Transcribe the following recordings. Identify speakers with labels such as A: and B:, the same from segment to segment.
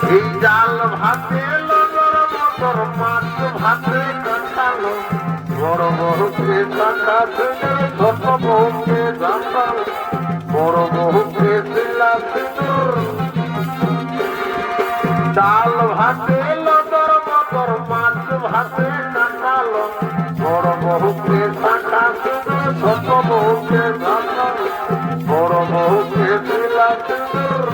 A: এই জাল ভাতে লগর মতর মাছ ভাতে কাটালো বড় বহুকে কাকা সিঁদুর ছোট বহুকে জানাল বড় বহুকে দিলা সিঁদুর ডাল ভাতে লগর মতর মাছ ভাতে কাটালো বড় বহুকে কাকা সিঁদুর ছোট বহুকে জানাল বড় বহুকে দিলা সিঁদুর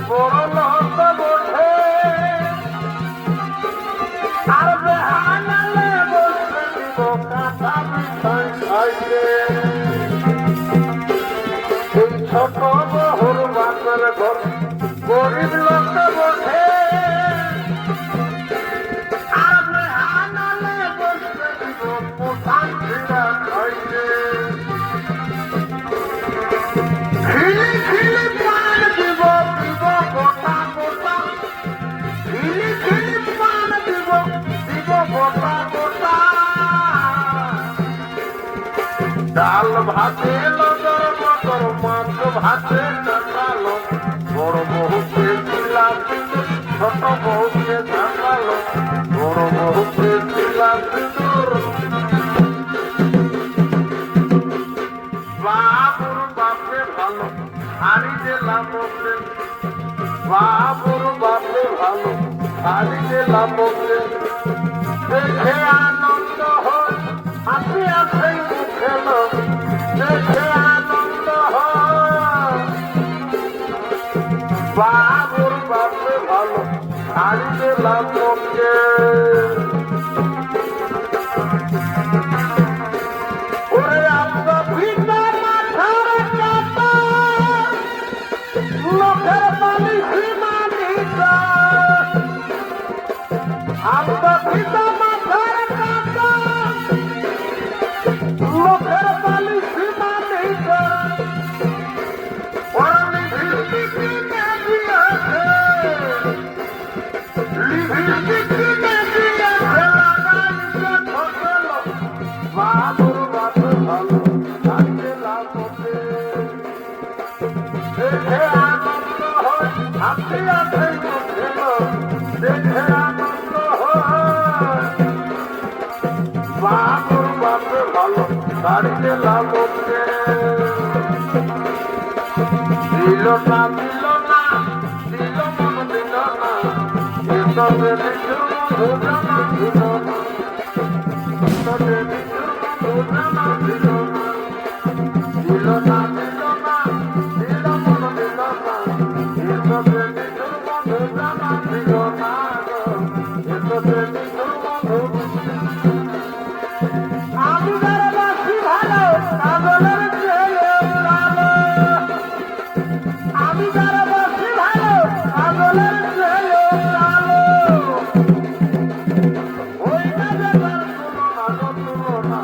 A: বড় লস বসে আর বেহানালে বসে দিব কাঁথা বিছাই খাইতে এই ছোট বহুর বাপের ঘর গরিব লোক বসে আর বেহানালে বসে দিব পোষান ছিড়া খাইতে খিলি খিলি পান দিব দিব গোটা গোটা খিলি খিলি পান দিব দিব গোটা গোটা ডাল ভাতে লগর মতর মাছ ভাতে কাটালো বড় বহুকে দিলা সিঁদুর ছোট বহুকে জানালো বড় বহুকে দিলা সিঁদুর বাবুর বাপে ভালো হারি দিলাম বাবুর বাপে ভালো হারি দিলাম দেখে আনন্দ হয় হাসি আছে মুখেল দেখে আনন্দ হয় বাবুর বাপে ভালো হারি দিলাম ওরে আমরা ভিন্ন মাথার কাটা লোকের বালি সীমানিতা আমরা ভিন্ন মাথার কাটা লোকের বালি সীমানিতা ওরা লিভিস্টিক কিনে দিয়েছে লিভিস্টিক কিনে দিয়েছে লাগাইছে ঠকেল বাবুর বাপে ভালো থাকতে লাভতে দেখে আনন্দ হয় হাসি আছে মুখেল দেখে আনন্দ হয় বাবুর বাপে ভালো ছাড়িতে লাভতে দিল না দিল না দিল মন দিল না এসবে নিজের মধু জানা দিল না এসবে নিজের মধু জানা দিল না দিল না দিল না দিল মন দিল না এসবে নিজের মধু জানা দিল না এসবে নিজের মধু আমি যারা বাসি ভালো পাগলের ছেলে কালো আমি যারা বাসি ভালো পাগলের ছেলে কালো ওই কাজে তার তুলনা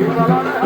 A: হিমালয়